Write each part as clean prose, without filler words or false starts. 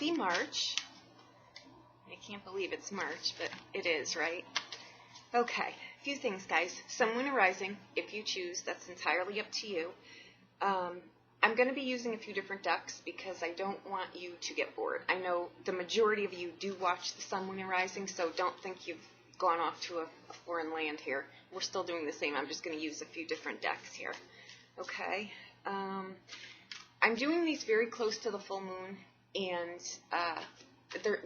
Happy March. I can't believe it's March, but it is, right? Okay, a few things, guys. Sun, Moon, and Rising, if you choose, that's entirely up to you. I'm going to be using a few different decks because I don't want you to get bored. I know the majority of you do watch the Sun, Moon, and Rising, so don't think you've gone off to a foreign land here. We're still doing the same. I'm just going to use a few different decks here. Okay. I'm doing these very close to the full moon, and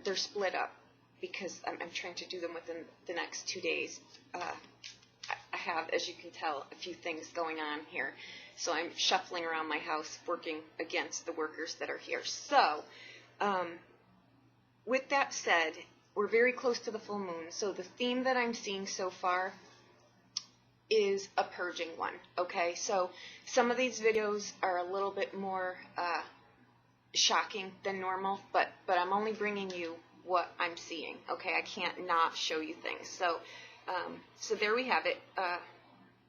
they're split up because I'm trying to do them within the next 2 days. I have, as you can tell, a few things going on here. So I'm shuffling around my house, working against the workers that are here. So, with that said, we're very close to the full moon. So the theme that I'm seeing so far is a purging one, okay? So some of these videos are a little bit more shocking than normal, but I'm only bringing you what I'm seeing, okay? I can't not show you things. So so there we have it.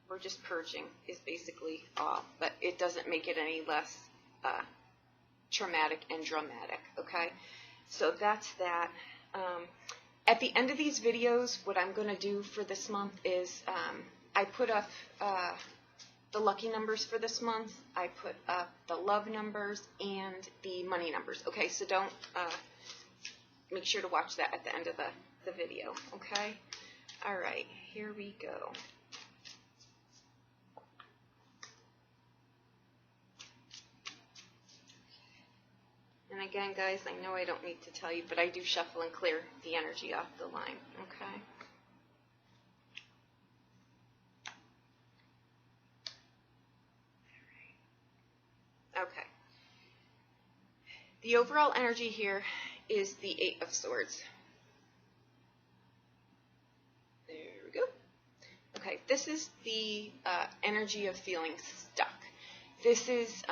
We're just purging is basically all, but it doesn't make it any less traumatic and dramatic, okay? So that's that. At the end of these videos, what I'm going to do for this month is I put up the lucky numbers for this month. I put up the love numbers and the money numbers, okay? So don't make sure to watch that at the end of the video, okay? All right, here we go. And again, guys, I know I don't need to tell you, but I do shuffle and clear the energy off the line, okay? Okay. The overall energy here is the Eight of Swords. There we go. Okay, this is the energy of feeling stuck. This is,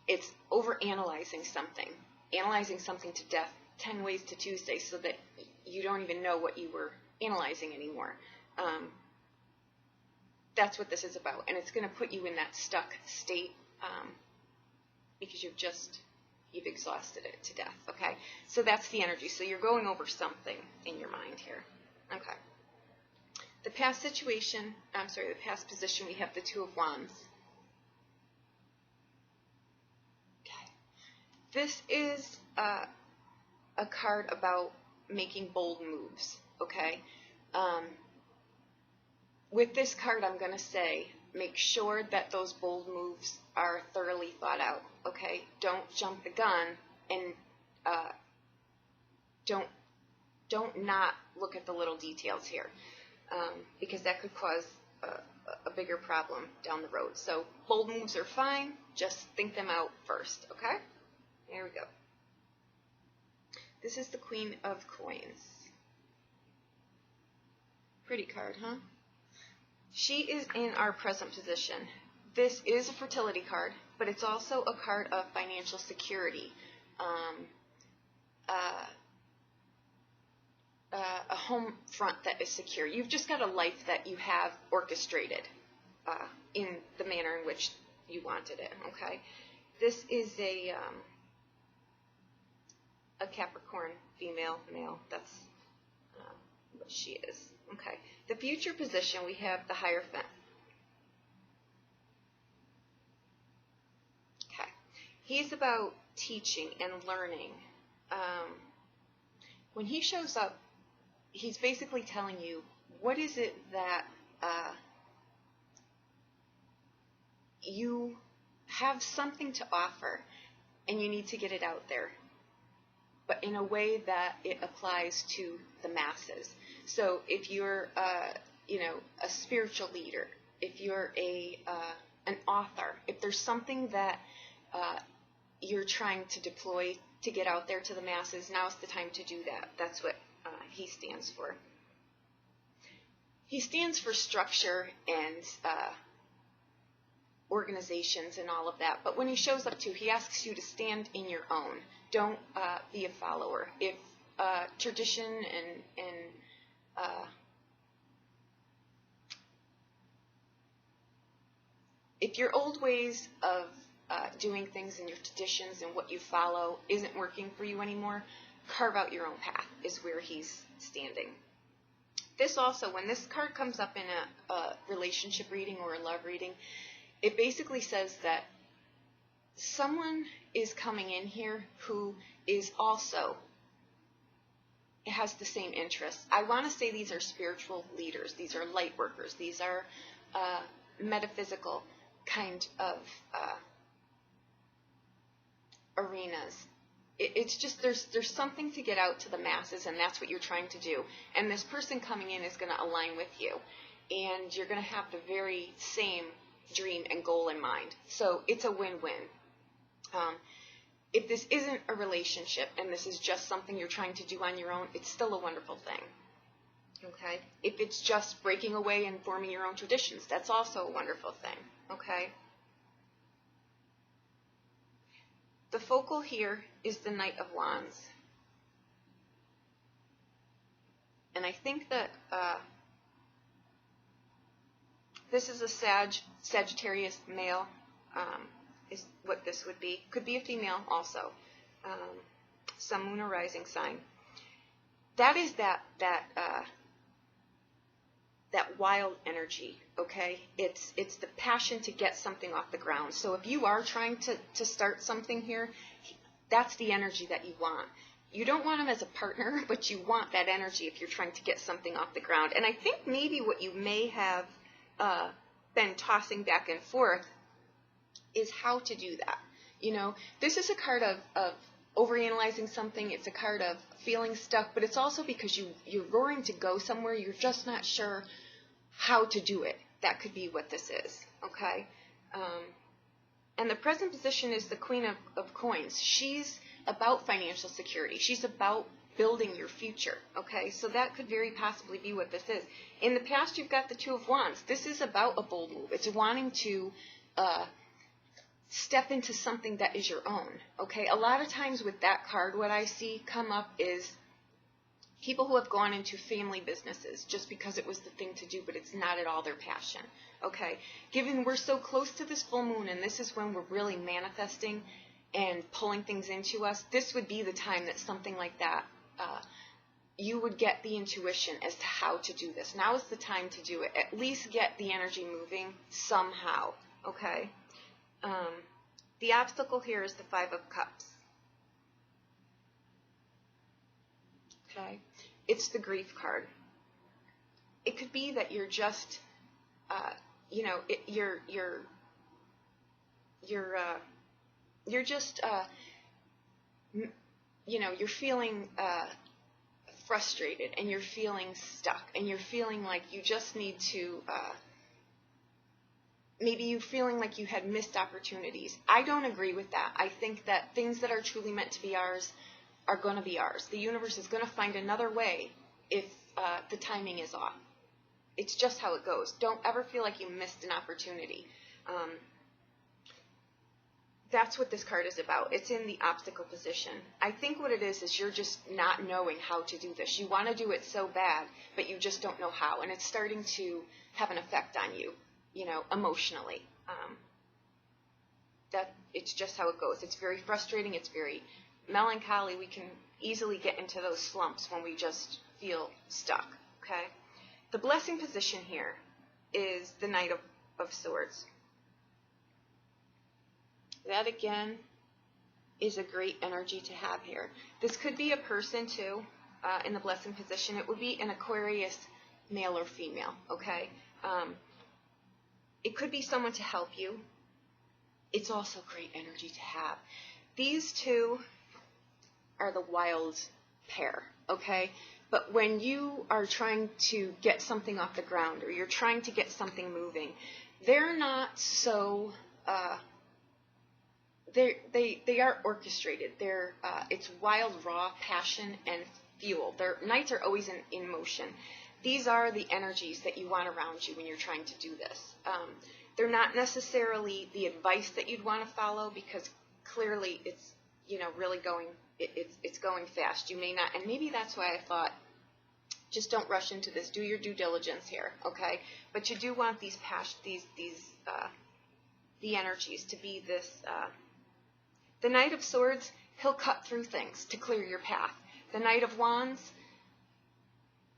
it's overanalyzing something to death 10 ways to Tuesday so that you don't even know what you were analyzing anymore. That's what this is about, and it's going to put you in that stuck state because you've exhausted it to death, okay? So that's the energy. So you're going over something in your mind here, okay? The past situation, the past position, we have the Two of Wands. Okay. This is a card about making bold moves, okay? With this card, I'm going to say, make sure that those bold moves are thoroughly thought out, okay? Don't jump the gun and don't not look at the little details here because that could cause a bigger problem down the road. So bold moves are fine, just think them out first, okay? There we go. This is the Queen of Coins. Pretty card, huh? She is in our present position. This is a fertility card, but it's also a card of financial security, a home front that is secure. You've just got a life that you have orchestrated in the manner in which you wanted it, okay? This is a Capricorn female, male. That's what she is. Okay. The future position, we have the Hierophant. Okay. He's about teaching and learning. When he shows up, he's basically telling you, what is it that you have something to offer, and you need to get it out there, but in a way that it applies to the masses. So if you're, a spiritual leader, if you're an author, if there's something that you're trying to deploy to get out there to the masses, now's the time to do that. That's what he stands for. He stands for structure and organizations and all of that. But when he shows up too, he asks you to stand in your own. Don't be a follower. If tradition and if your old ways of doing things and your traditions and what you follow isn't working for you anymore, carve out your own path is where he's standing. This also, when this card comes up in a relationship reading or a love reading, it basically says that someone is coming in here who is also, it has the same interests. I want to say these are spiritual leaders. These are light workers. These are metaphysical kind of arenas. It's just there's something to get out to the masses, and that's what you're trying to do. And this person coming in is going to align with you, and you're going to have the very same dream and goal in mind. So it's a win-win. If this isn't a relationship and this is just something you're trying to do on your own, it's still a wonderful thing. Okay? If it's just breaking away and forming your own traditions, that's also a wonderful thing. Okay? The focal here is the Knight of Wands. And I think that this is a Sagittarius male, is what this would be. Could be a female also. Sun, moon, or rising sign. That is that wild energy, okay? It's the passion to get something off the ground. So if you are trying to start something here, that's the energy that you want. You don't want him as a partner, but you want that energy if you're trying to get something off the ground. And I think maybe what you may have been tossing back and forth is how to do that. You know, this is a card of overanalyzing something. It's a card of feeling stuck, but it's also because you're roaring to go somewhere. You're just not sure how to do it. That could be what this is, okay? And the present position is the Queen of Coins. She's about financial security. She's about building your future, okay? So that could very possibly be what this is. In the past, you've got the Two of Wands. This is about a bold move. It's wanting to step into something that is your own, okay? A lot of times with that card, what I see come up is people who have gone into family businesses just because it was the thing to do, but it's not at all their passion, okay? Given we're so close to this full moon, and this is when we're really manifesting and pulling things into us, this would be the time that something like that, you would get the intuition as to how to do this. Now is the time to do it. At least get the energy moving somehow, okay? The obstacle here is the Five of Cups. Okay, it's the grief card. It could be that you're just, you're just, you're feeling frustrated, and you're feeling stuck, and you're feeling like you just need to. Maybe you feeling like you had missed opportunities. I don't agree with that. I think that things that are truly meant to be ours are going to be ours. The universe is going to find another way if the timing is off. It's just how it goes. Don't ever feel like you missed an opportunity. That's what this card is about. It's in the obstacle position. I think what it is you're just not knowing how to do this. You want to do it so bad, but you just don't know how. And it's starting to have an effect on you. You know, emotionally. That it's just how it goes. It's very frustrating. It's very melancholy. We can easily get into those slumps when we just feel stuck. Okay. The blessing position here is the Knight of Swords. That again is a great energy to have here. This could be a person too. In the blessing position, it would be an Aquarius, male or female. Okay. It could be someone to help you. It's also great energy to have. These two are the wild pair, okay? But when you are trying to get something off the ground, or you're trying to get something moving, they're not so, they are orchestrated. It's wild, raw passion and fuel. Their knights are always in motion. These are the energies that you want around you when you're trying to do this. They're not necessarily the advice that you'd want to follow, because clearly it's, really going, it's going fast. You may not, and maybe that's why I thought, just don't rush into this. Do your due diligence here, okay? But you do want these the energies to be this. The Knight of Swords, he'll cut through things to clear your path. The Knight of Wands,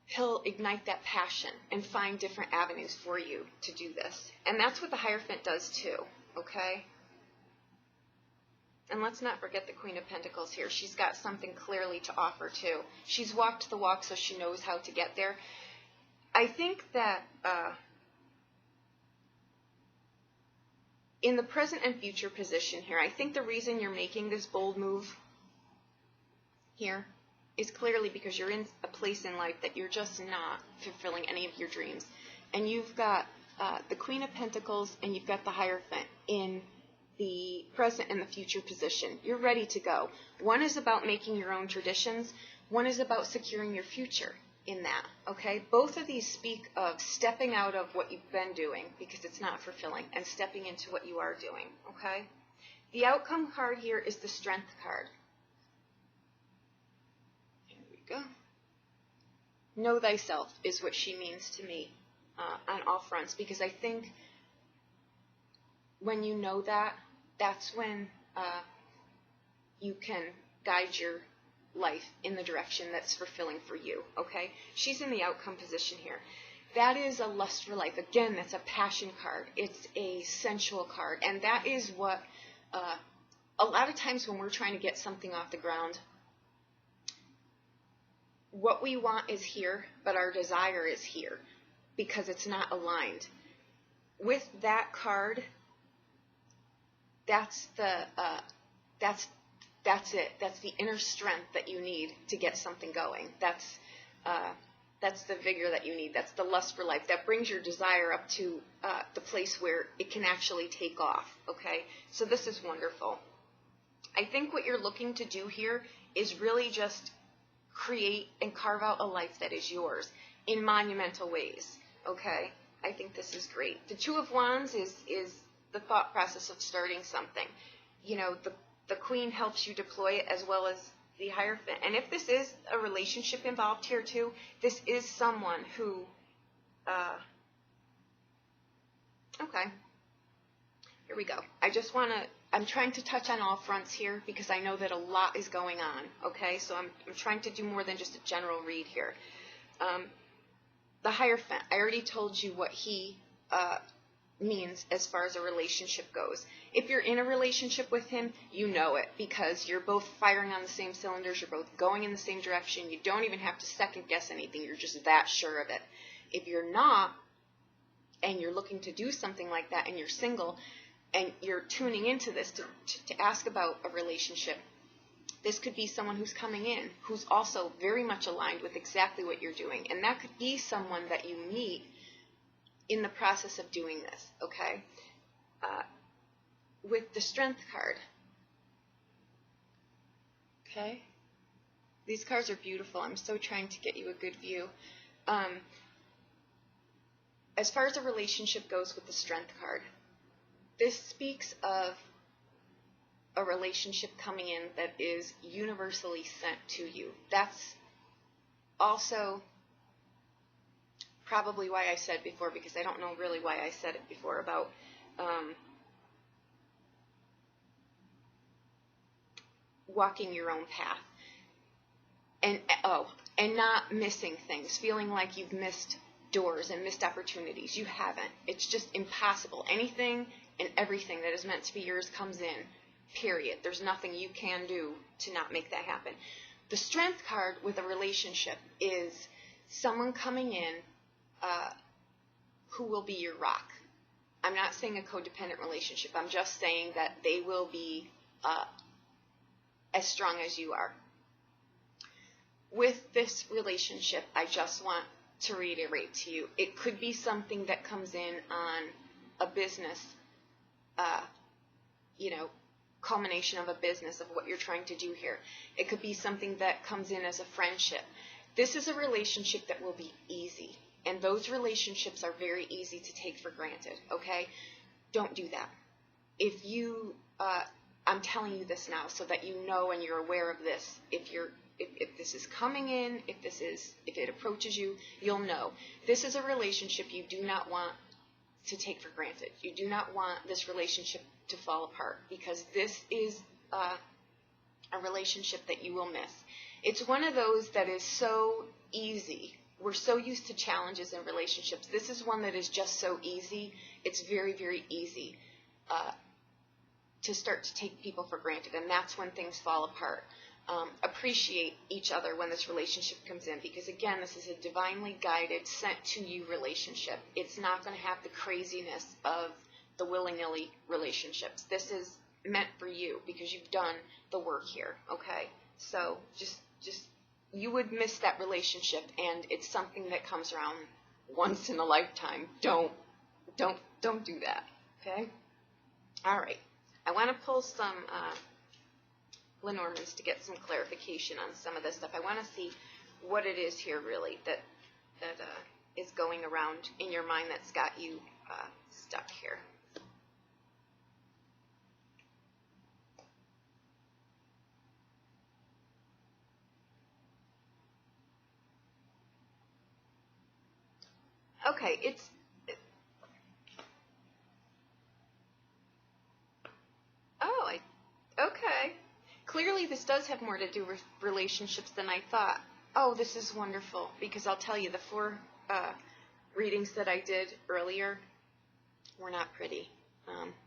he'll ignite that passion and find different avenues for you to do this. And that's what the Hierophant does too, okay? And let's not forget the Queen of Pentacles here. She's got something clearly to offer too. She's walked the walk, so she knows how to get there. I think that in the present and future position here, I think the reason you're making this bold move here is clearly because you're in a place in life that you're just not fulfilling any of your dreams. And you've got the Queen of Pentacles and you've got the Hierophant in the present and the future position. You're ready to go. One is about making your own traditions. One is about securing your future in that, okay? Both of these speak of stepping out of what you've been doing because it's not fulfilling and stepping into what you are doing, okay? The outcome card here is the Strength card. Here we go. Know thyself is what she means to me on all fronts, because I think when you know that, that's when you can guide your life in the direction that's fulfilling for you, okay? She's in the outcome position here. That is a lust for life. Again, that's a passion card. It's a sensual card. And that is what, a lot of times when we're trying to get something off the ground, what we want is here, but our desire is here because it's not aligned. With that card, that's it. That's the inner strength that you need to get something going. That's the vigor that you need. That's the lust for life. That brings your desire up to the place where it can actually take off, okay? So this is wonderful. I think what you're looking to do here is really just create and carve out a life that is yours in monumental ways, okay? I think this is great. The Two of Wands is the thought process of starting something. You know, the Queen helps you deploy it as well as the Hierophant. And if this is a relationship involved here too, this is someone who, okay, here we go. I'm trying to touch on all fronts here because I know that a lot is going on, okay? So I'm trying to do more than just a general read here. The Hierophant, I already told you what he means as far as a relationship goes. If you're in a relationship with him, you know it because you're both firing on the same cylinders, you're both going in the same direction, you don't even have to second guess anything, you're just that sure of it. If you're not, and you're looking to do something like that and you're single, and you're tuning into this to ask about a relationship, this could be someone who's coming in, who's also very much aligned with exactly what you're doing, and that could be someone that you meet in the process of doing this, okay? With the Strength card, okay? These cards are beautiful. I'm so trying to get you a good view. As far as a relationship goes with the Strength card, this speaks of a relationship coming in that is universally sent to you. That's also probably why I said before, because I don't know really why I said it before, about walking your own path and not missing things, feeling like you've missed doors and missed opportunities. You haven't. It's just impossible. Anything and everything that is meant to be yours comes in, period. There's nothing you can do to not make that happen. The Strength card with a relationship is someone coming in who will be your rock. I'm not saying a codependent relationship. I'm just saying that they will be as strong as you are. With this relationship, I just want to reiterate to you, it could be something that comes in on a business, culmination of a business of what you're trying to do here. It could be something that comes in as a friendship. This is a relationship that will be easy. And those relationships are very easy to take for granted, okay? Don't do that. If you, I'm telling you this now so that you know and you're aware of this. If this is coming in, if it approaches you, you'll know. This is a relationship you do not want to take for granted. You do not want this relationship to fall apart, because this is a relationship that you will miss. It's one of those that is so easy. We're so used to challenges in relationships. This is one that is just so easy. It's very, very easy to start to take people for granted, and that's when things fall apart. Appreciate each other when this relationship comes in, because again, this is a divinely guided, sent to you relationship. It's not going to have the craziness of the willy-nilly relationships. This is meant for you because you've done the work here. Okay, so just you would miss that relationship, and it's something that comes around once in a lifetime. Don't do that. Okay. All right. I want to pull some Lenormands to get some clarification on some of this stuff. I want to see what it is here really that is going around in your mind that's got you stuck here. Okay, okay. Clearly this does have more to do with relationships than I thought. Oh, this is wonderful, because I'll tell you, the 4 readings that I did earlier were not pretty.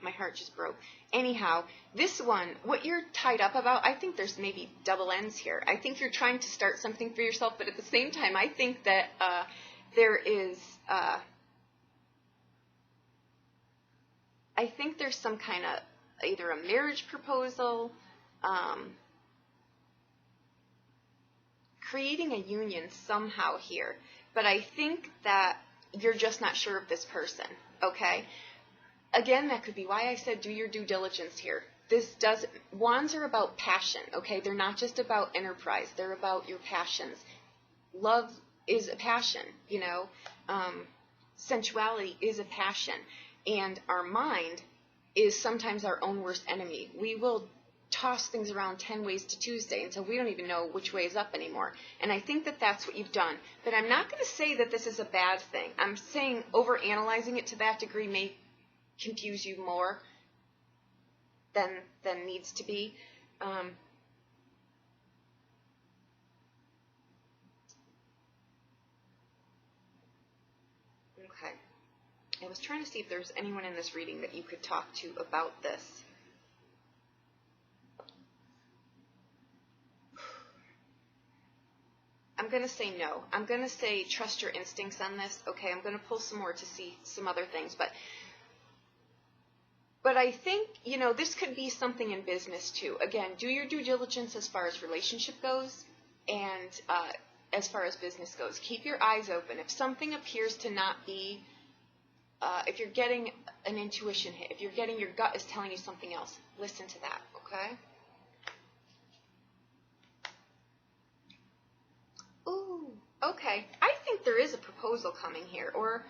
My heart just broke. Anyhow, this one, what you're tied up about, I think there's maybe double ends here. I think you're trying to start something for yourself, but at the same time, I think that there is, I think there's some kind of either a marriage proposal, creating a union somehow here. But I think that you're just not sure of this person, okay? Again, that could be why I said do your due diligence here. Wands are about passion, okay? They're not just about enterprise. They're about your passions. Love is a passion, you know. Sensuality is a passion. And our mind is sometimes our own worst enemy. We will toss things around 10 ways to Tuesday until we don't even know which way is up anymore. And I think that that's what you've done. But I'm not going to say that this is a bad thing. I'm saying overanalyzing it to that degree may confuse you more than needs to be. Okay. I was trying to see if there's anyone in this reading that you could talk to about this. I'm going to say no. I'm going to say trust your instincts on this. Okay, I'm going to pull some more to see some other things. But I think, you know, this could be something in business too. Again, do your due diligence as far as relationship goes and as far as business goes. Keep your eyes open. If something appears to not be, if you're getting an intuition hit, if you're getting your gut is telling you something else, listen to that, okay? Ooh, okay. I think there is a proposal coming here, or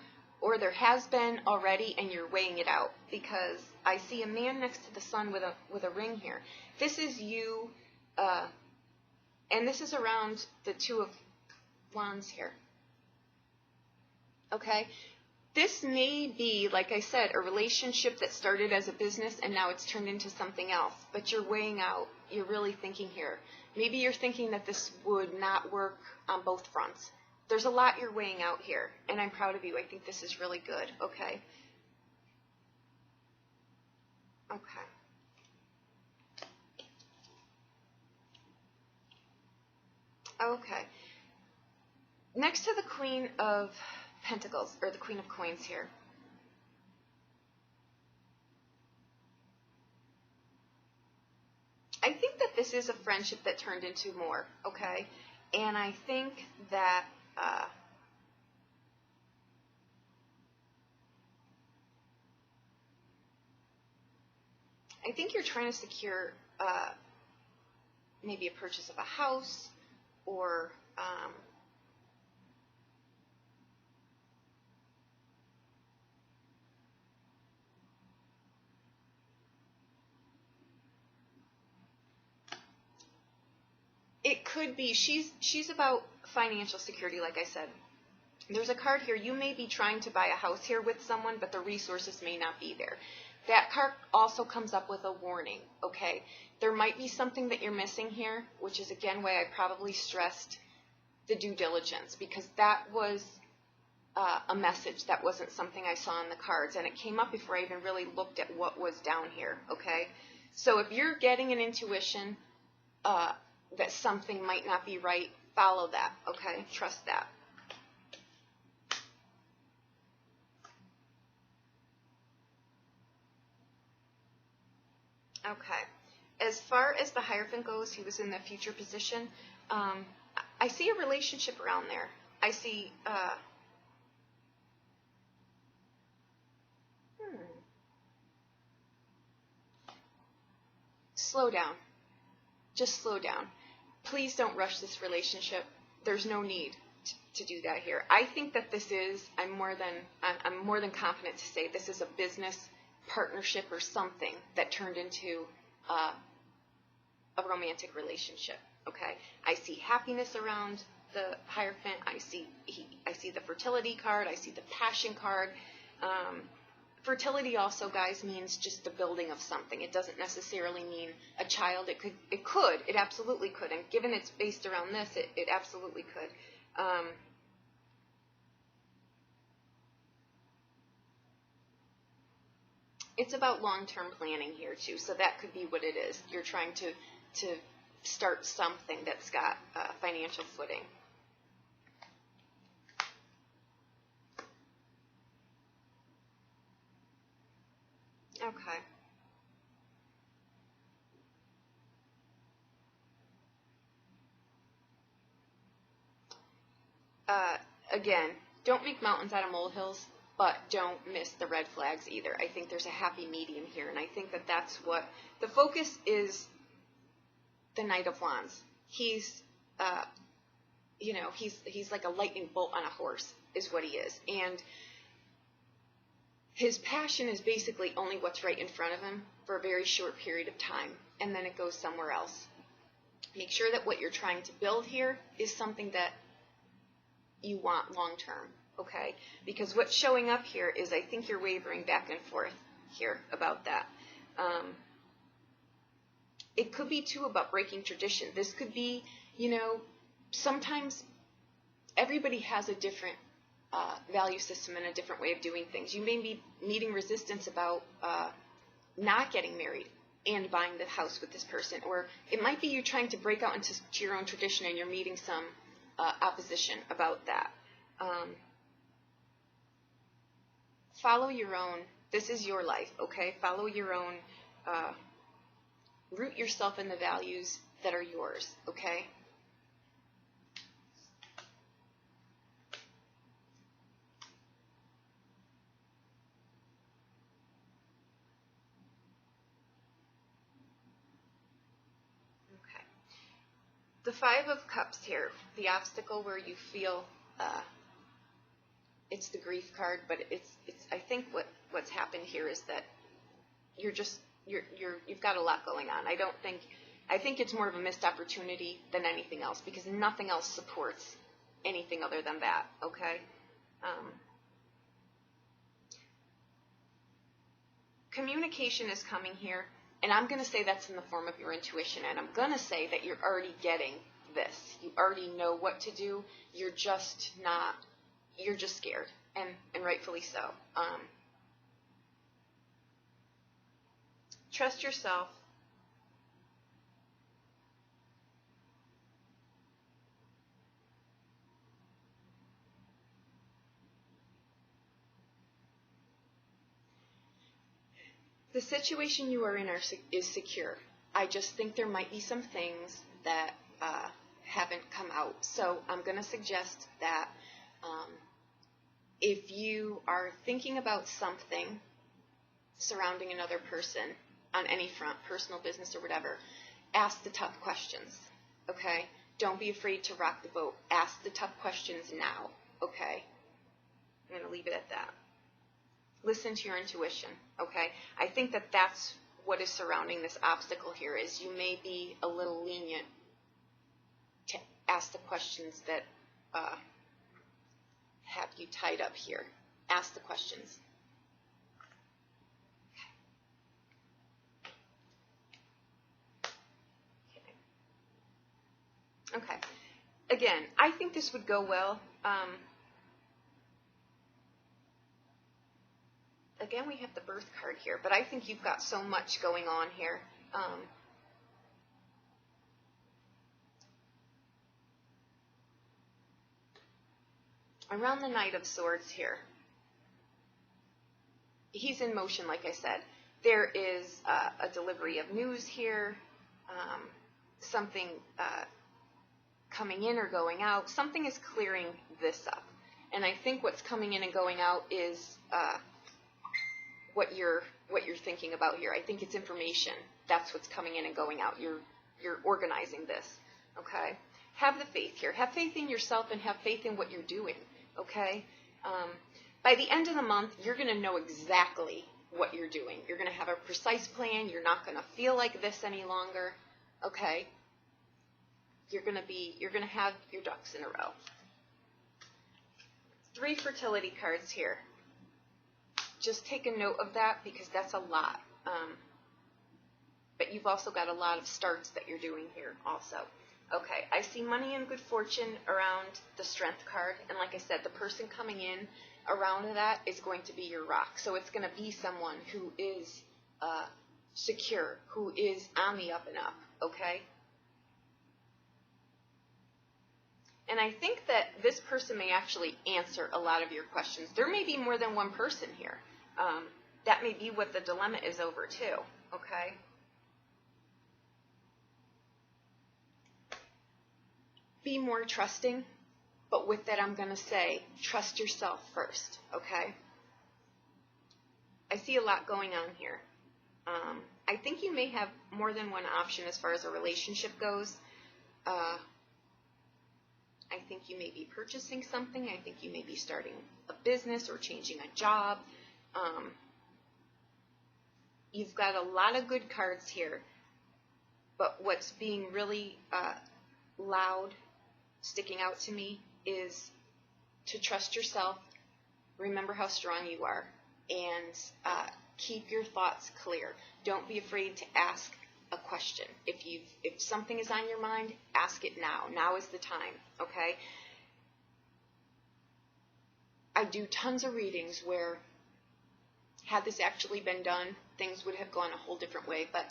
there has been already, and you're weighing it out, because I see a man next to the sun with a ring here. This is you, and this is around the 2 of Wands here. Okay? This may be, like I said, a relationship that started as a business and now it's turned into something else, but you're weighing out, you're really thinking here. Maybe you're thinking that this would not work on both fronts. There's a lot you're weighing out here, and I'm proud of you. I think this is really good, okay? Okay. Okay. Next to the Queen of Pentacles, or the Queen of Coins here. I think that this is a friendship that turned into more, okay? And I think that you're trying to secure maybe a purchase of a house, or it could be she's about financial security, like I said. There's a card here. You may be trying to buy a house here with someone, but the resources may not be there. That card also comes up with a warning, okay? There might be something that you're missing here, which is, again, why I probably stressed the due diligence, because that was a message. That wasn't something I saw in the cards, and it came up before I even really looked at what was down here, okay? So if you're getting an intuition that something might not be right, follow that, okay? Trust that. Okay. As far as the Hierophant goes, he was in the future position. I see a relationship around there. I see, slow down. Just slow down. Please don't rush this relationship. There's no need to do that here. I think that this is, I'm more than confident to say this is a business partnership or something that turned into a romantic relationship. Okay, I see happiness around the Hierophant. I see the fertility card. I see the passion card. Fertility also, guys, means just the building of something. It doesn't necessarily mean a child. It absolutely could. And given it's based around this, it absolutely could. It's about long-term planning here too, so that could be what it is. You're trying to start something that's got financial footing. Okay. Again, don't make mountains out of molehills, but don't miss the red flags either. I think there's a happy medium here, and I think that that's what the focus is. The Knight of Wands. He's, he's like a lightning bolt on a horse, is what he is, and his passion is basically only what's right in front of him for a very short period of time, and then it goes somewhere else. Make sure that what you're trying to build here is something that you want long term, okay? Because what's showing up here is I think you're wavering back and forth here about that. It could be, too, about breaking tradition. This could be, sometimes everybody has a different value system and a different way of doing things. You may be meeting resistance about not getting married and buying the house with this person, or it might be you're trying to break out into your own tradition and you're meeting some opposition about that. Follow your own. This is your life, okay? Follow your own. Root yourself in the values that are yours, okay? Okay. The Five of Cups here, the obstacle where you feel it's the grief card, but it's I think what's happened here is that you've got a lot going on. I think it's more of a missed opportunity than anything else, because nothing else supports anything other than that, okay? Communication is coming here, and I'm going to say that's in the form of your intuition, and I'm going to say that you're already getting this. You already know what to do. You're just scared, and rightfully so. Trust yourself. The situation you are in is secure. I just think there might be some things that haven't come out. So I'm going to suggest that if you are thinking about something surrounding another person on any front, personal, business, or whatever, ask the tough questions, okay? Don't be afraid to rock the boat. Ask the tough questions now, okay? I'm going to leave it at that. Listen to your intuition, okay? I think that that's what is surrounding this obstacle here, is you may be a little lenient to ask the questions that have you tied up here? Ask the questions. Okay. Again, I think this would go well. Again, we have the birth card here, but I think you've got so much going on here. Around the Knight of Swords here, he's in motion, like I said. There is a delivery of news here, something coming in or going out. Something is clearing this up. And I think what's coming in and going out is what you're thinking about here. I think it's information. That's what's coming in and going out. You're organizing this, okay? Have the faith here. Have faith in yourself and have faith in what you're doing, okay? By the end of the month, you're going to know exactly what you're doing. You're going to have a precise plan. You're not going to feel like this any longer, okay? You're going to have your ducks in a row. 3 fertility cards here. Just take a note of that because that's a lot. But you've also got a lot of starts that you're doing here also. Okay, I see money and good fortune around the strength card. And like I said, the person coming in around that is going to be your rock. So it's going to be someone who is secure, who is on the up and up, okay? And I think that this person may actually answer a lot of your questions. There may be more than one person here. That may be what the dilemma is over too, okay? Be more trusting, but with that I'm going to say, trust yourself first, okay? I see a lot going on here. I think you may have more than one option as far as a relationship goes. I think you may be purchasing something. I think you may be starting a business or changing a job. You've got a lot of good cards here, but what's being really loud, sticking out to me, is to trust yourself, remember how strong you are, and keep your thoughts clear. Don't be afraid to ask a question. If something is on your mind, ask it now. Now is the time, okay? I do tons of readings where, had this actually been done, things would have gone a whole different way. But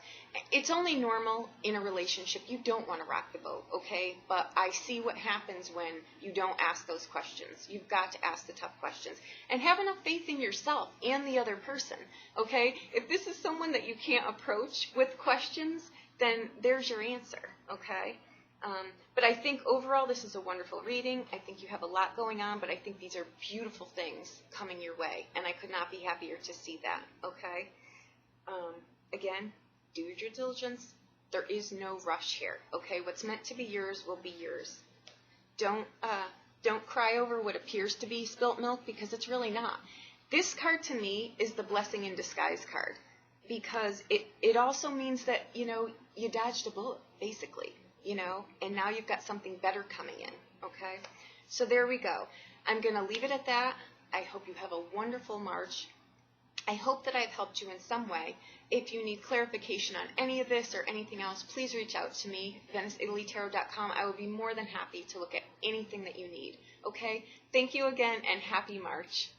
it's only normal in a relationship. You don't want to rock the boat, okay? But I see what happens when you don't ask those questions. You've got to ask the tough questions. And have enough faith in yourself and the other person, okay? If this is someone that you can't approach with questions, then there's your answer, okay? But I think overall this is a wonderful reading. I think you have a lot going on, but I think these are beautiful things coming your way, and I could not be happier to see that, okay? Again, do your due diligence. There is no rush here, okay? What's meant to be yours will be yours. Don't cry over what appears to be spilt milk, because it's really not. This card to me is the blessing in disguise card, because it also means that, you know, you dodged a bullet, basically. You know, and now you've got something better coming in, okay? So there we go. I'm going to leave it at that. I hope you have a wonderful March. I hope that I've helped you in some way. If you need clarification on any of this or anything else, please reach out to me, VeniceItalyTarot.com. I will be more than happy to look at anything that you need, okay? Thank you again, and happy March.